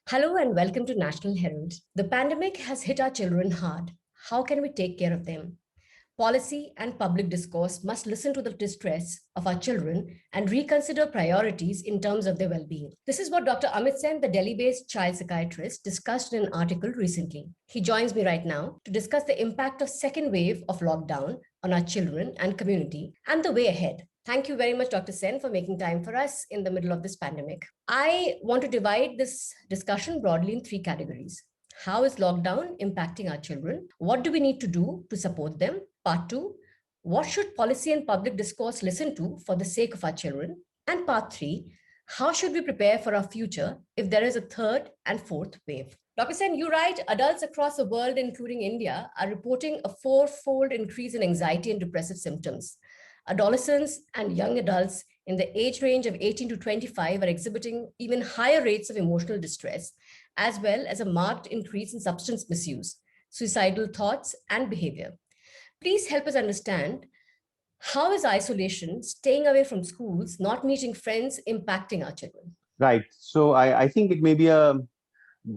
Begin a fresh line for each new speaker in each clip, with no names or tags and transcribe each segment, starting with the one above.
Hello and welcome to National Herald. The pandemic has hit our children hard. How can we take care of them? Policy and public discourse must listen to the distress of our children and reconsider priorities in terms of their well being. This is what Dr. Amit Sen, the Delhi based child psychiatrist, discussed in an article recently. He joins me right now to discuss the impact of second wave of lockdown on our children and community and the way ahead. Thank you very much, Dr. Sen, for making time for us in the middle of this pandemic. I want to divide this discussion broadly in three categories. How is lockdown impacting our children? What do we need to do to support them? Part two, what should policy and public discourse listen to for the sake of our children? And part three, how should we prepare for our future if there is a third and fourth wave? Dr. Sen, you write adults across the world, including India, are reporting a fourfold increase in anxiety and depressive symptoms. Adolescents and young adults in the age range of 18 to 25 are exhibiting even higher rates of emotional distress, as well as a marked increase in substance misuse, suicidal thoughts, and behavior. Please help us understand how is isolation, staying away from schools, not meeting friends impacting our children?
Right. So I think it may be a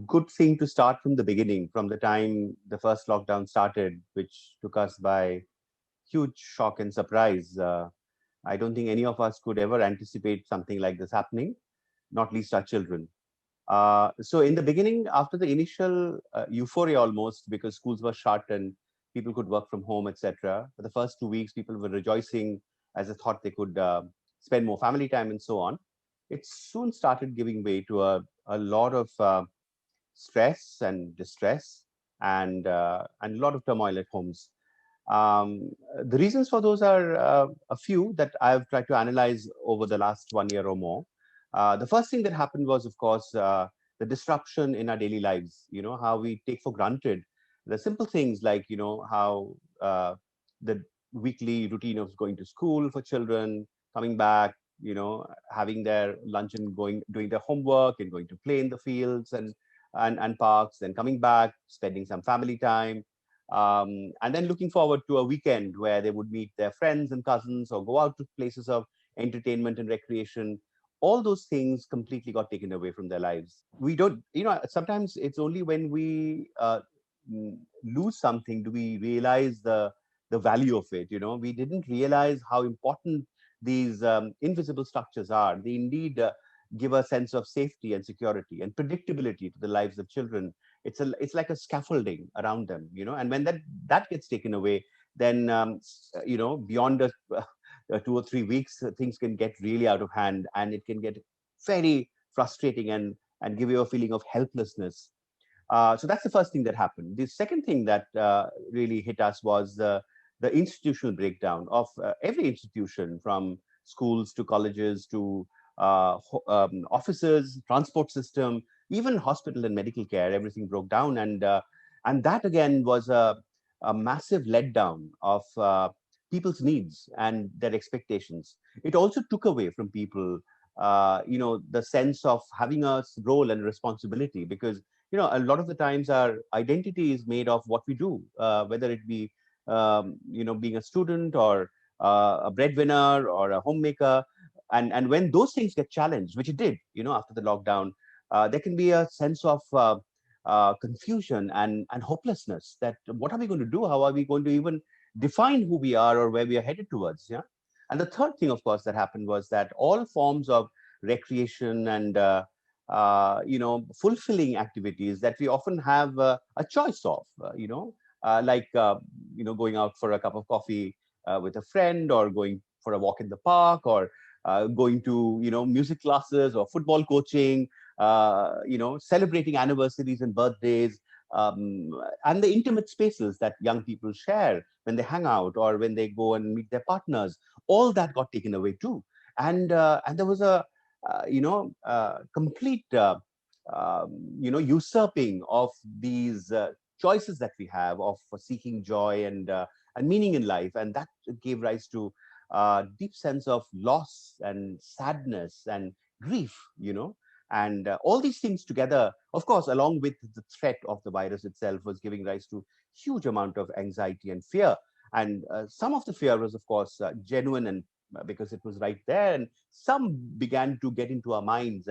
good thing to start from the beginning, from the time the first lockdown started, which took us by huge shock and surprise. I don't think any of us could ever anticipate something like this happening, not least our children. So in the beginning, after the initial euphoria almost, because schools were shut and people could work from home, etc. For the first 2 weeks, people were rejoicing as they thought they could spend more family time and so on. It soon started giving way to a lot of stress and distress and a lot of turmoil at homes. Um, the reasons for those are a few that I've tried to analyze over the last 1 year or more. The first thing that happened was, of course, the disruption in our daily lives. You know, how we take for granted the simple things like, how the weekly routine of going to school for children, coming back, having their lunch and doing their homework and going to play in the fields and parks, then coming back, spending some family time, and then looking forward to a weekend where they would meet their friends and cousins or go out to places of entertainment and recreation. All those things completely got taken away from their lives. We don't, sometimes it's only when we lose something do we realize the value of it. We didn't realize how important these invisible structures are. They indeed give a sense of safety and security and predictability to the lives of children. It's like a scaffolding around them, and when that gets taken away, then beyond 2 or 3 weeks, things can get really out of hand, and it can get very frustrating and give you a feeling of helplessness. So that's the first thing that happened. The second thing that really hit us was the institutional breakdown of every institution, from schools to colleges to offices, transport system, even hospital and medical care. Everything broke down, and that again was a massive letdown of people's needs and their expectations. It also took away from people, the sense of having a role and responsibility, because a lot of the times our identity is made of what we do, whether it be being a student or a breadwinner or a homemaker. And when those things get challenged, which it did, after the lockdown, there can be a sense of confusion and hopelessness, that what are we going to do? How are we going to even define who we are or where we are headed towards? Yeah. And the third thing, of course, that happened was that all forms of recreation and fulfilling activities that we often have a choice of, like going out for a cup of coffee with a friend, or going for a walk in the park, or going to music classes or football coaching, celebrating anniversaries and birthdays, and the intimate spaces that young people share when they hang out or when they go and meet their partners. All that got taken away too, and there was a complete usurping of these choices that we have of seeking joy and meaning in life, and that gave rise to deep sense of loss and sadness and grief, and all these things together, of course, along with the threat of the virus itself, was giving rise to huge amount of anxiety and fear. And some of the fear was, of course, genuine, and because it was right there, and some began to get into our minds,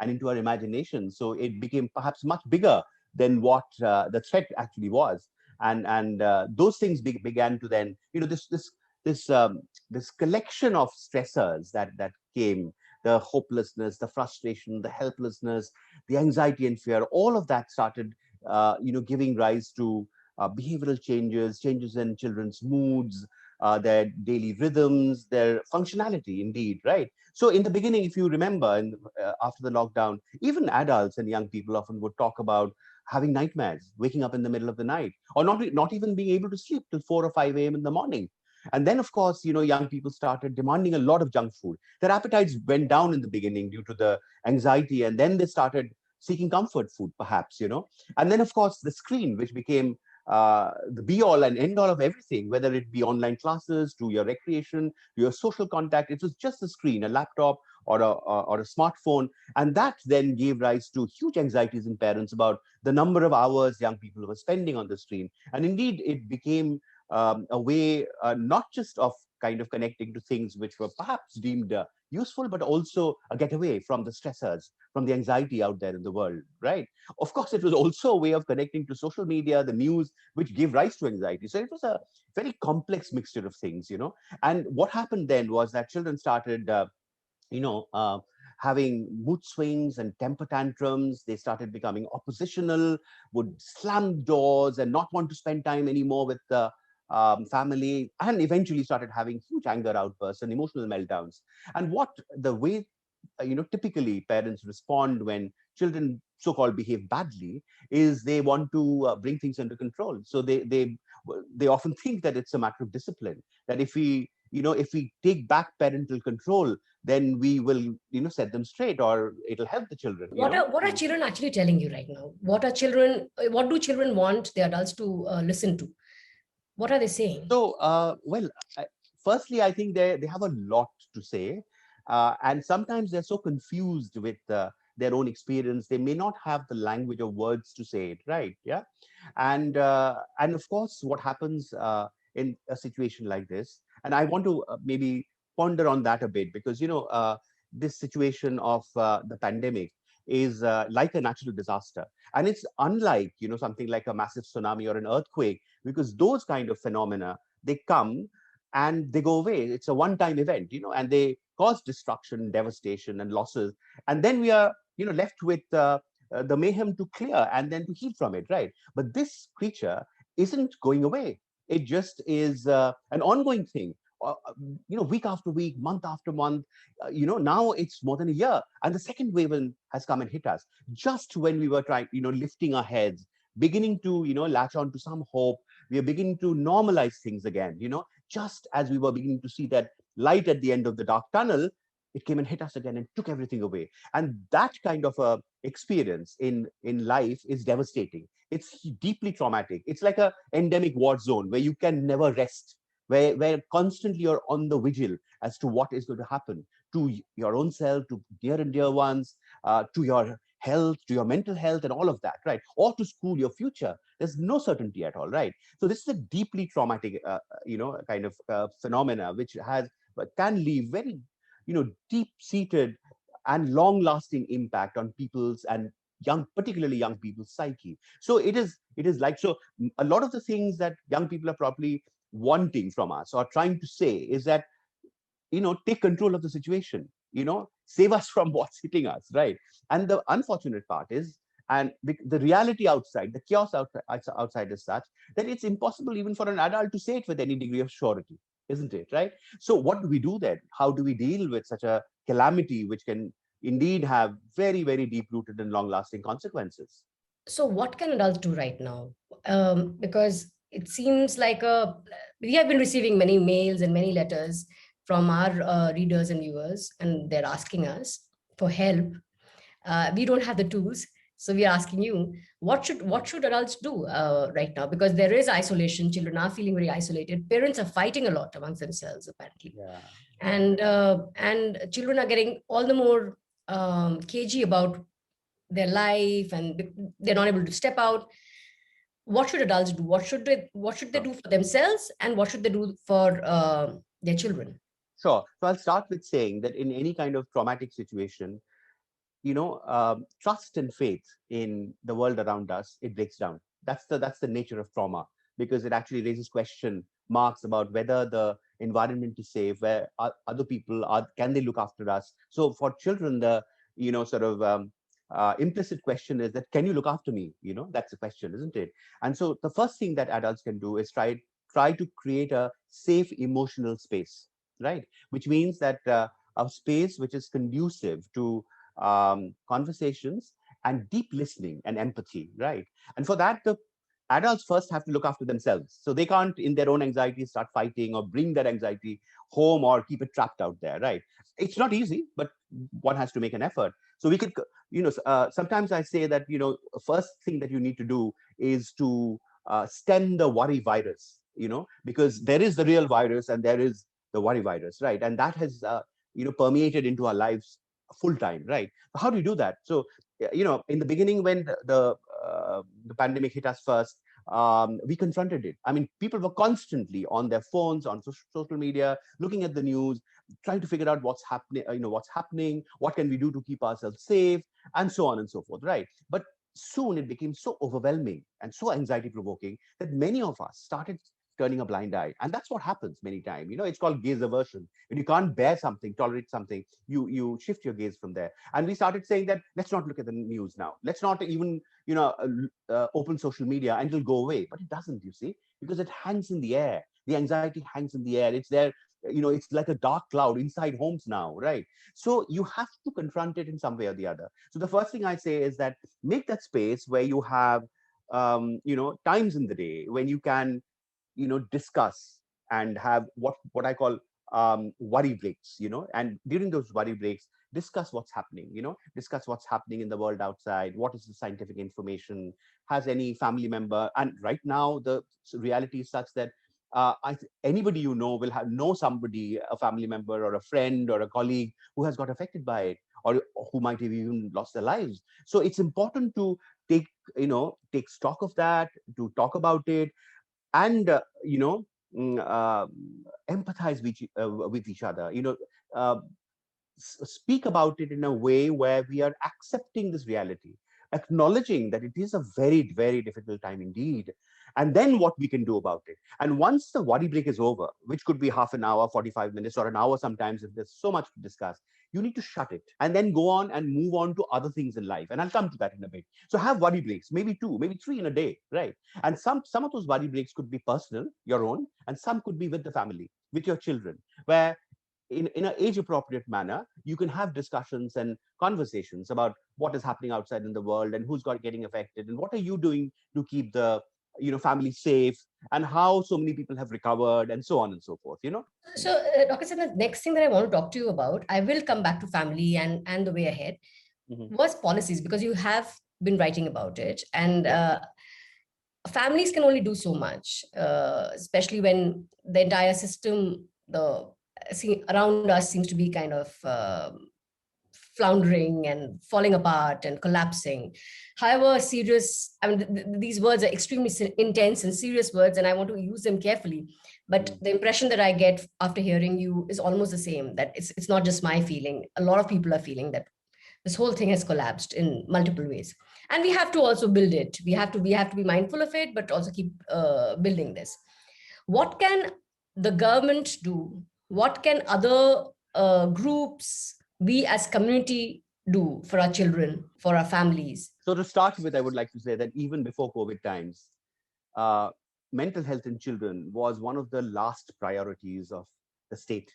and into our imagination. So it became perhaps much bigger than what the threat actually was. And those things began to then, this this collection of stressors that came, the hopelessness, the frustration, the helplessness, the anxiety and fear, all of that started, giving rise to behavioral changes in children's moods, their daily rhythms, their functionality, indeed, right? So in the beginning, if you remember, after the lockdown, even adults and young people often would talk about having nightmares, waking up in the middle of the night, or not even being able to sleep till 4 or 5 a.m. in the morning. And then, of course, young people started demanding a lot of junk food. Their appetites went down in the beginning due to the anxiety, and then they started seeking comfort food, perhaps. And then, of course, the screen, which became the be all and end all of everything, whether it be online classes, to your recreation, to your social contact. It was just a screen, a laptop, or a smartphone. And that then gave rise to huge anxieties in parents about the number of hours young people were spending on the screen. And indeed, it became a way not just of kind of connecting to things which were perhaps deemed useful, but also a getaway from the stressors, from the anxiety out there in the world, right? Of course, it was also a way of connecting to social media, the news, which gave rise to anxiety. So it was a very complex mixture of things. And what happened then was that children started, you know, uh, having mood swings and temper tantrums. They started becoming oppositional, would slam doors and not want to spend time anymore with the family, and eventually started having huge anger outbursts and emotional meltdowns. And what the way typically parents respond when children so-called behave badly is they want to bring things under control. So they often think that it's a matter of discipline, that if we take back parental control, then we will set them straight, or it'll help the children.
What are children actually telling you right now? What do children want the adults to listen to? What are they saying?
So, firstly, I think they have a lot to say, and sometimes they're so confused with their own experience. They may not have the language or words to say it, right? Yeah, and of course, what happens in a situation like this, and I want to maybe ponder on that a bit, because this situation of the pandemic is like a natural disaster, and it's unlike something like a massive tsunami or an earthquake, because those kind of phenomena, they come and they go away. It's a one-time event, and they cause destruction, devastation, and losses. And then we are, left with the mayhem to clear and then to heal from it, right? But this creature isn't going away. It just is an ongoing thing. Week after week, month after month. Now it's more than a year, and the second wave has come and hit us just when we were trying, lifting our heads, beginning to, latch on to some hope. We are beginning to normalize things again, just as we were beginning to see that light at the end of the dark tunnel. It came and hit us again and took everything away. And that kind of a experience in life is devastating. It's deeply traumatic. It's like a endemic war zone where you can never rest, where constantly you're on the vigil as to what is going to happen to your own self, to near and dear ones, to your health, to your mental health, and all of that, right? Or to school, your future. There's no certainty at all, right? So this is a deeply traumatic, kind of phenomena, which can leave very, deep-seated and long-lasting impact on people's and particularly young people's psyche. So it is like, so a lot of the things that young people are probably wanting from us or trying to say is that, take control of the situation, save us from what's hitting us, right? And the unfortunate part is, and the reality outside, the chaos outside is such that it's impossible even for an adult to say it with any degree of surety, isn't it, right? So what do we do then? How do we deal with such a calamity, which can indeed have very, very deep rooted and long lasting consequences?
So what can adults do right now? Because it seems like we have been receiving many mails and many letters from our readers and viewers, and they're asking us for help. We don't have the tools, so we are asking you, what should adults do right now? Because there is isolation. Children are feeling very isolated. Parents are fighting a lot amongst themselves, apparently,
Yeah.
and children are getting all the more cagey about their life, and they're not able to step out. What should adults do? What should they do for themselves, and what should they do for their children?
Sure. So I'll start with saying that in any kind of traumatic situation, trust and faith in the world around us, it breaks down. That's the nature of trauma, because it actually raises question marks about whether the environment is safe, where other people are, can they look after us. So for children, the sort of implicit question is that, can you look after me? That's the question, isn't it? And so the first thing that adults can do is try to create a safe emotional space, right? Which means that a space which is conducive to conversations and deep listening and empathy, right? And for that, the adults first have to look after themselves. So they can't, in their own anxiety, start fighting or bring that anxiety home or keep it trapped out there, right? It's not easy, but one has to make an effort. So we could, sometimes I say that, first thing that you need to do is to stem the worry virus, because there is the real virus and there is the worry virus, right? And that has, permeated into our lives full time, right? How do you do that? So, in the beginning, when the pandemic hit us first, we confronted it. I mean, people were constantly on their phones, on social media, looking at the news, trying to figure out what's happening, what can we do to keep ourselves safe, and so on and so forth, right? But soon it became so overwhelming and so anxiety provoking that many of us started turning a blind eye. And that's what happens many times. It's called gaze aversion. When you can't bear something, tolerate something, you shift your gaze from there. And we started saying that, let's not look at the news now. Let's not even, open social media, and it'll go away. But it doesn't, you see, because it hangs in the air. The anxiety hangs in the air. It's there. It's like a dark cloud inside homes now, right? So you have to confront it in some way or the other. So the first thing I say is that, make that space where you have times in the day when you can discuss and have what I call worry breaks, and during those worry breaks, discuss what's happening, discuss what's happening in the world outside, what is the scientific information, has any family member. And right now the reality is such that anybody will know somebody, a family member or a friend or a colleague, who has got affected by it, or who might have even lost their lives. So it's important to take take stock of that, to talk about it, and mm, uh, empathize with each other, uh, speak about it in a way where we are accepting this reality, acknowledging that it is a very, very difficult time indeed, and then what we can do about it. And once the worry break is over, which could be half an hour, 45 minutes, or an hour sometimes, if there's so much to discuss, you need to shut it and then go on and move on to other things in life. And I'll come to that in a bit. So have worry breaks, maybe two, maybe three in a day, right? And some of those worry breaks could be personal, your own, and some could be with the family, with your children, where in an age appropriate manner, you can have discussions and conversations about what is happening outside in the world, and who's got getting affected, and what are you doing to keep the family safe, and how so many people have recovered, and so on and so forth.
So, Dr. Sen, the next thing that I want to talk to you about, I will come back to family and the way ahead,
Mhm.
was policies, because you have been writing about it. And
Yeah.
families can only do so much, especially when the entire system, around us seems to be kind of floundering and falling apart and collapsing. However, serious, I mean, these words are extremely intense and serious words, and I want to use them carefully. But
Mm.
the impression that I get after hearing you is almost the same, that it's not just my feeling. A lot of people are feeling that this whole thing has collapsed in multiple ways. And we have to also build it. We have to be mindful of it, but also keep building this. What can the government do? What can other groups, we as community, do for our children, for our families?
So to start with, I would like to say that even before COVID times, uh, mental health in children was one of the last priorities of the state.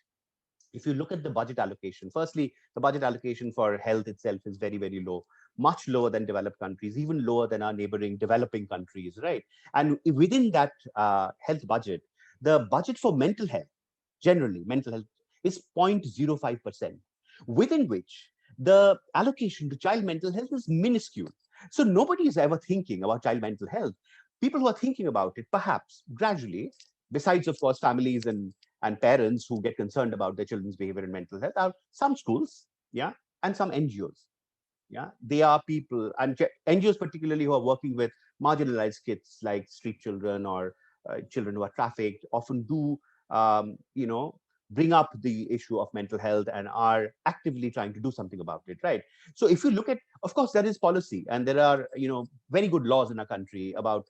If you look at the budget allocation, firstly, the budget allocation for health itself is very, very low, much lower than developed countries, even lower than our neighboring developing countries, right? And within that health budget, the budget for mental health, generally mental health, is 0.05%, within which the allocation to child mental health is minuscule. So nobody is ever thinking about child mental health. People who are thinking about it, perhaps gradually, besides, of course, families and parents who get concerned about their children's behavior and mental health, are some schools, yeah, and some NGOs. Yeah, they are people, and NGOs particularly, who are working with marginalized kids like street children, or children who are trafficked, often do, um, you know, bring up the issue of mental health and are actively trying to do something about it, right? So if you look at, of course, there is policy, and there are, very good laws in our country about,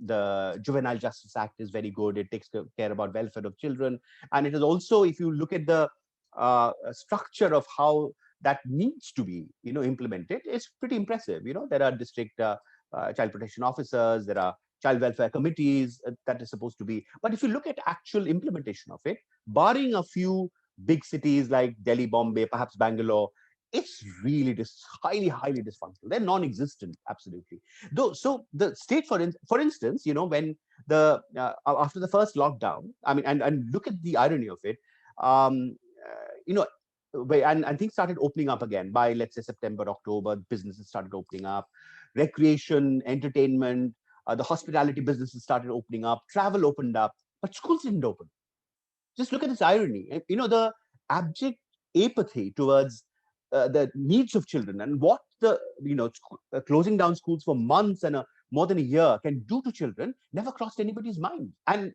the Juvenile Justice Act is very good. It takes care about welfare of children, and it is also, if you look at the structure of how that needs to be, implemented, it's pretty impressive. There are district child protection officers, there are child welfare committees that is supposed to be. But if you look at actual implementation of it, barring a few big cities like Delhi, Bombay, perhaps Bangalore, it's really highly, highly dysfunctional. They're non-existent, absolutely. Though, so the state, for instance, when the after the first lockdown, I mean, and look at the irony of it, you know, and things started opening up again by, let's say, September, October. Businesses started opening up, recreation, entertainment, the hospitality businesses started opening up, travel opened up, but schools didn't open. Just look at this irony. The abject apathy towards the needs of children, and what the closing down schools for months and more than a year can do to children never crossed anybody's mind. And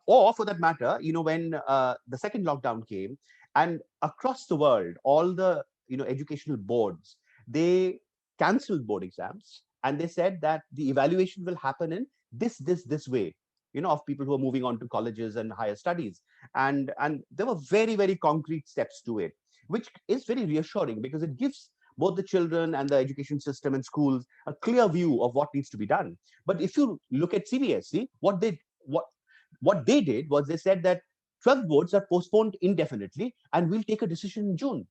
or for that matter, when the second lockdown came, and across the world, all the educational boards, they canceled board exams, and they said that the evaluation will happen in this way, of people who are moving on to colleges and higher studies. And there were very, very concrete steps to it, which is very reassuring, because it gives both the children and the education system and schools a clear view of what needs to be done. But if you look at CBSE, what they did was, they said that 12 boards are postponed indefinitely, and we'll take a decision in June.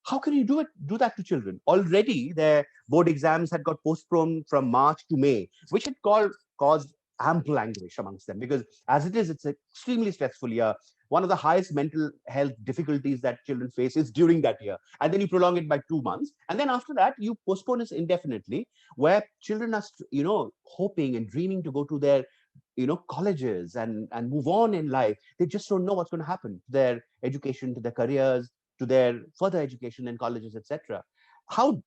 How can you do that to children? Already their board exams had got postponed from March to May, which had caused ample anguish amongst them, because as it is, it's an extremely stressful year. One of the highest mental health difficulties that children face is during that year. And then you prolong it by 2 months. And then after that, you postpone it indefinitely, where children are, hoping and dreaming to go to their, colleges and move on in life. They just don't know what's going to happen to their education, to their careers, to their further education in colleges, etc. How,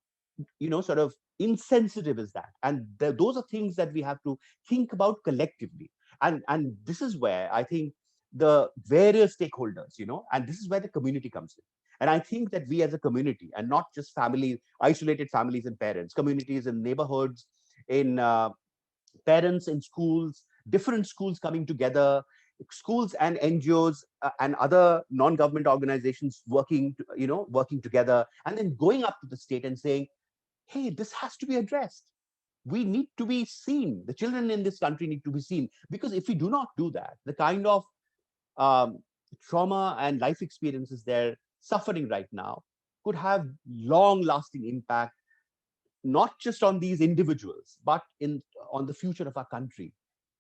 sort of insensitive is that? And those are things that we have to think about collectively. And this is where I think the various stakeholders, and this is where the community comes in. And I think that we as a community, and not just families, isolated families and parents, communities and neighborhoods, in parents in schools, different schools coming together, schools and NGOs and other non-government organizations working together, and then going up to the state and saying, hey, this has to be addressed. We need to be seen. The children in this country need to be seen, because if we do not do that, the kind of um, trauma and life experiences they're suffering right now could have long-lasting impact, not just on these individuals, but on the future of our country.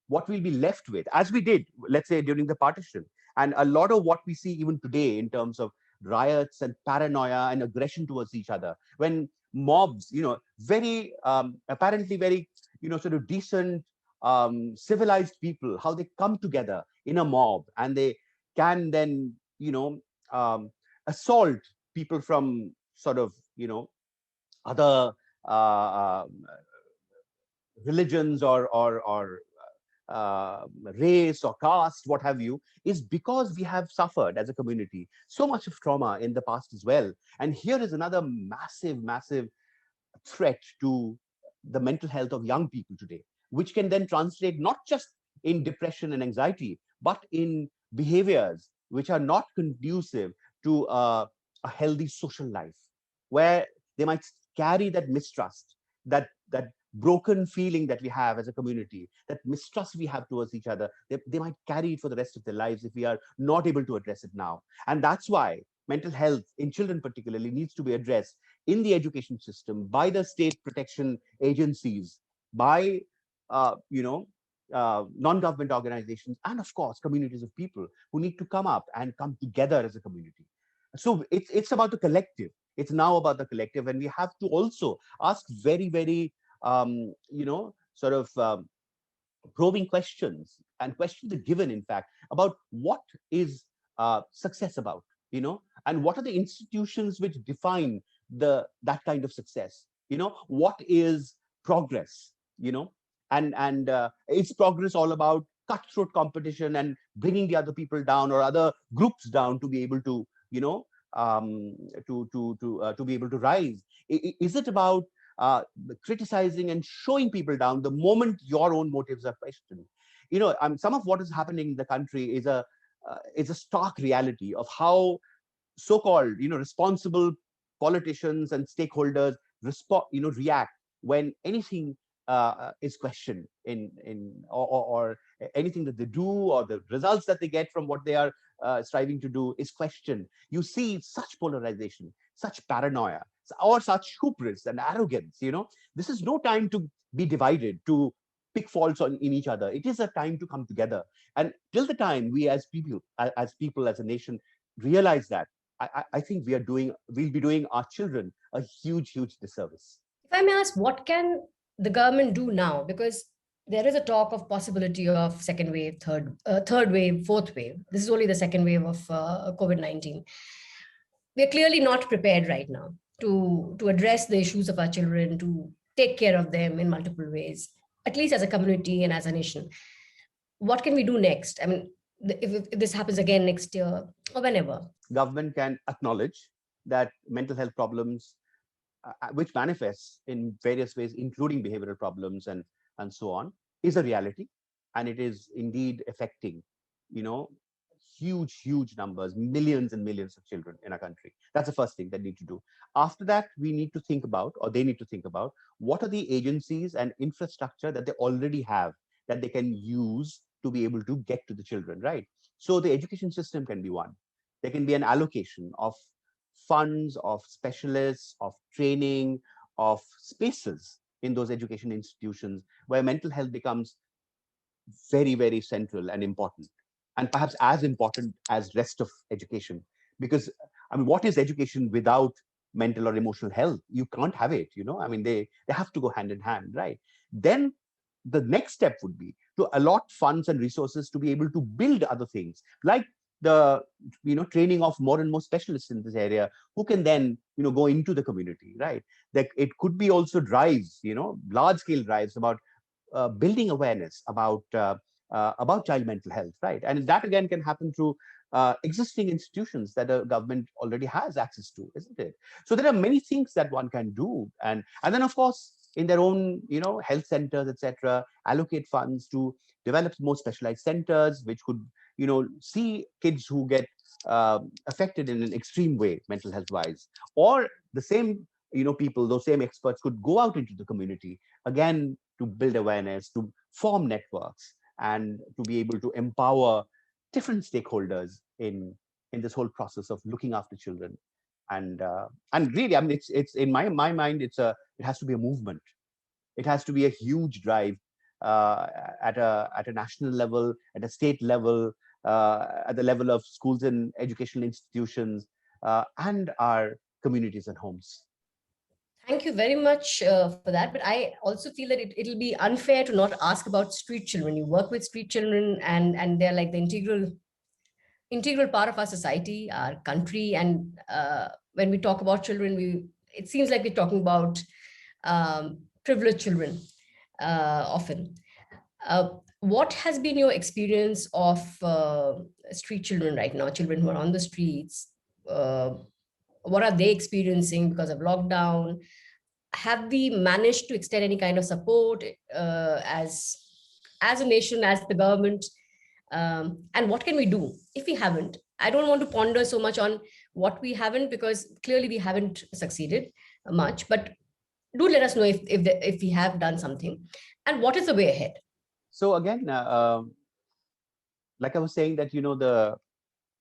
What we'll be left with, as we did, let's say, during the partition, and a lot of what we see even today in terms of riots and paranoia and aggression towards each other, when mobs, very apparently very, sort of decent, civilized people, how they come together in a mob, and they can then, assault people from sort of, other religions or race or caste, what have you, is because we have suffered as a community so much of trauma in the past as well. And here is another massive, massive threat to the mental health of young people today, which can then translate not just in depression and anxiety, but in behaviors which are not conducive to a healthy social life, where they might carry that mistrust, that broken feeling that we have as a community, that mistrust we have towards each other. They might carry it for the rest of their lives if we are not able to address it now. And that's why mental health in children particularly needs to be addressed in the education system, by the state protection agencies, by non-government organizations, and of course communities of people who need to come up and come together as a community. So it's about the collective. It's now about the collective, and we have to also ask very, very sort of probing questions, and questions are given, in fact, about what is success about, and what are the institutions which define that kind of success. What is progress? And it's progress all about cutthroat competition and bringing the other people down or other groups down to be able to, to be able to rise? Is it about criticizing and showing people down the moment your own motives are questioned? Some of what is happening in the country is a stark reality of how so-called responsible politicians and stakeholders react when anything is questioned or anything that they do, or the results that they get from what they are striving to do is questioned. You see such polarization, such paranoia, or such hubris and arrogance. This is no time to be divided, to pick faults in each other. It is a time to come together. And till the time we as people, as a nation, realize that, I think we'll be doing our children a huge, huge disservice.
If I may ask, what can the government do now? Because there is a talk of possibility of second wave, third wave, fourth wave. This is only the second wave of COVID-19. We are clearly not prepared right now to address the issues of our children, to take care of them in multiple ways, at least as a community and as a nation. What can we do next? I mean, if this happens again next year or whenever.
Government can acknowledge that mental health problems, which manifests in various ways, including behavioral problems and so on, is a reality, and it is indeed affecting, huge numbers, millions and millions of children in our country. That's the first thing they need to do. After that, we need to think about, or they need to think about, what are the agencies and infrastructure that they already have that they can use to be able to get to the children, right? So the education system can be one. There can be an allocation of funds, of specialists, of training, of spaces in those education institutions where mental health becomes very, very central and important, and perhaps as important as rest of education. Because what is education without mental or emotional health? You can't have it. They have to go hand in hand, right? Then the next step would be to allot funds and resources to be able to build other things, like the training of more and more specialists in this area, who can then go into the community, right? That it could be also drives, large scale drives about building awareness about child mental health, right? And that again can happen through existing institutions that the government already has access to, isn't it? So there are many things that one can do, and then of course in their own health centers, etc., allocate funds to develop more specialized centers which could see kids who get affected in an extreme way mental health wise. Or the same people, those same experts could go out into the community again to build awareness, to form networks, and to be able to empower different stakeholders in this whole process of looking after children. And really, it's in my mind, it has to be a movement. It has to be a huge drive at a national level, at a state level, at the level of schools and educational institutions, and our communities and homes.
Thank you very much for that. But I also feel that it'll be unfair to not ask about street children. You work with street children, and they're like the integral part of our society, our country. And when we talk about children, it seems like we're talking about privileged children often. What has been your experience of street children right now, children who are on the streets? What are they experiencing because of lockdown? Have we managed to extend any kind of support as a nation, as the government? And what can we do if we haven't? I don't want to ponder so much on what we haven't, because clearly we haven't succeeded much. But do let us know if we have done something, and what is the way ahead.
So again, like I was saying, that the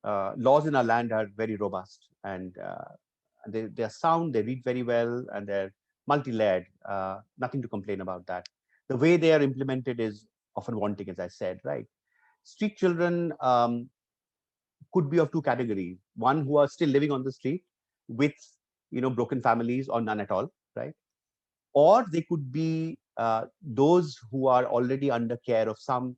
laws in our land are very robust, and they are sound. They read very well, and they're multi-layered. Nothing to complain about that. The way they are implemented is often wanting, as I said, right? Street children could be of two categories: one who are still living on the street with broken families, or none at all, right? Or they could be those who are already under care of some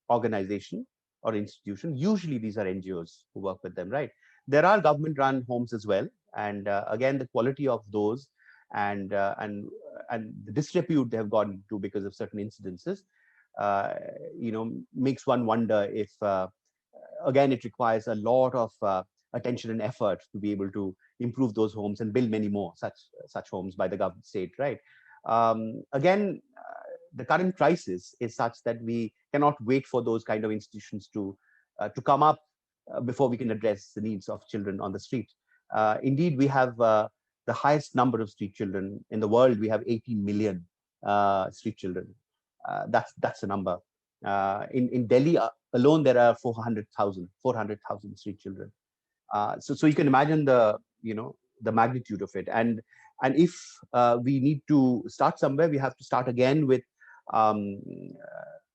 organization or institution. Usually these are NGOs who work with them, right? There are government run homes as well, and again, the quality of those and the disrepute they have gone to because of certain incidences uh, makes one wonder if, again, it requires a lot of attention and effort to be able to improve those homes and build many more such homes by the government state, right? Again, the current crisis is such that we cannot wait for those kind of institutions to come up before we can address the needs of children on the street. Indeed, we have the highest number of street children in the world. We have 18 million street children. That's the number. In Delhi alone, there are 400,000 street children. So you can imagine the magnitude of it. And if we need to start somewhere, we have to start again with um,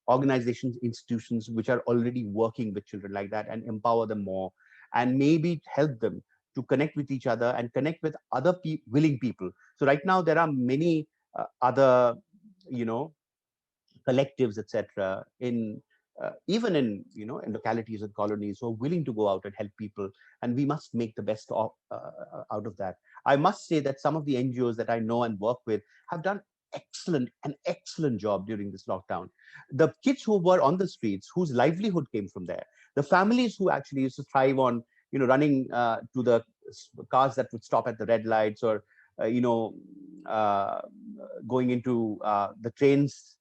organizations, institutions which are already working with children like that, and empower them more, and maybe help them to connect with each other and connect with other willing people. So right now there are many other, collectives, etc., in even in localities and colonies who are willing to go out and help people, and we must make the best out of that. I must say that some of the NGOs that I know and work with have done an excellent job during this lockdown. The kids who were on the streets, whose livelihood came from there, the families who actually used to thrive on running to the cars that would stop at the red lights, or uh, going into the trains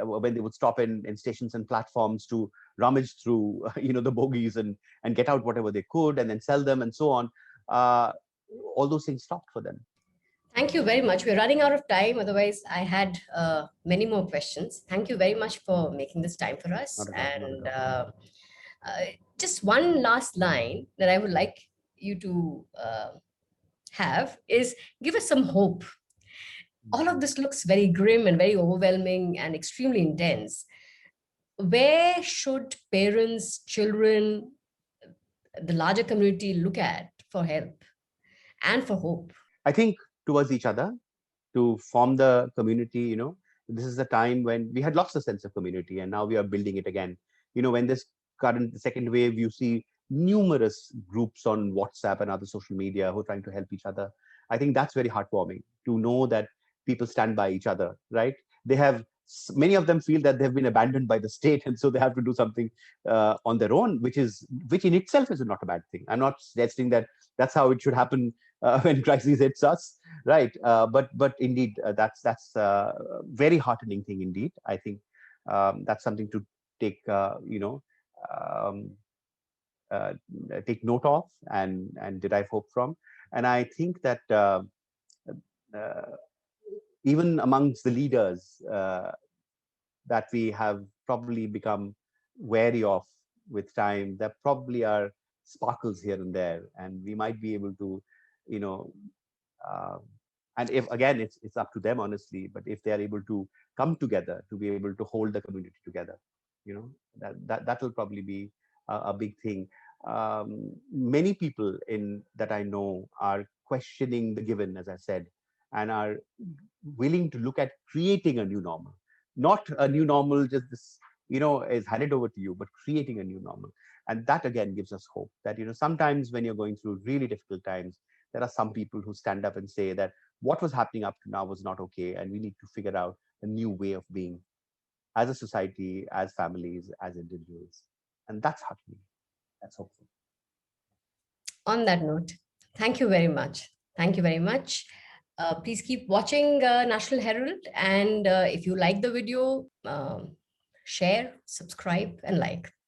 when they would stop in stations and platforms to rummage through the bogies and get out whatever they could and then sell them and so on. uh, all those things stopped for them.
Thank you very much. We're running out of time. Otherwise, I had many more questions. Thank you very much for making this time for us.
Not at all, not at
And
all.
uh, just one last line that I would like you to have is give us some hope. All of this looks very grim and very overwhelming and extremely intense. Where should parents, children, the larger community look at for help and for hope?
I think towards each other, to form the community. This is the time when we had lost the sense of community, and now we are building it again. When this current second wave, you see numerous groups on WhatsApp and other social media who are trying to help each other. I think that's very heartwarming to know that people stand by each other, right? They have Many of them feel that they've been abandoned by the state, and so they have to do something on their own, which in itself is not a bad thing. I'm not suggesting that that's how it should happen when crisis hits us, right? But indeed, that's a very heartening thing indeed. I think that's something to take um, uh, take note of and derive hope from. And I think that uh, even amongst the leaders that we have probably become wary of with time, there probably are sparkles here and there, and we might be able to, you know, uh, and if again, it's up to them honestly, but if they are able to come together to be able to hold the community together, that will probably be a big thing. Many people in that I know are questioning the given, as I said, and are willing to look at creating a new normal, not a new normal just this is handed over to you, but creating a new normal. And that again gives us hope that sometimes when you're going through really difficult times, there are some people who stand up and say that what was happening up to now was not okay, and we need to figure out a new way of being as a society, as families, as individuals. And that's heartening. That's hopeful.
On that note, thank you very much. Thank you very much. Please keep watching National Herald. And if you like the video, share, subscribe, and like.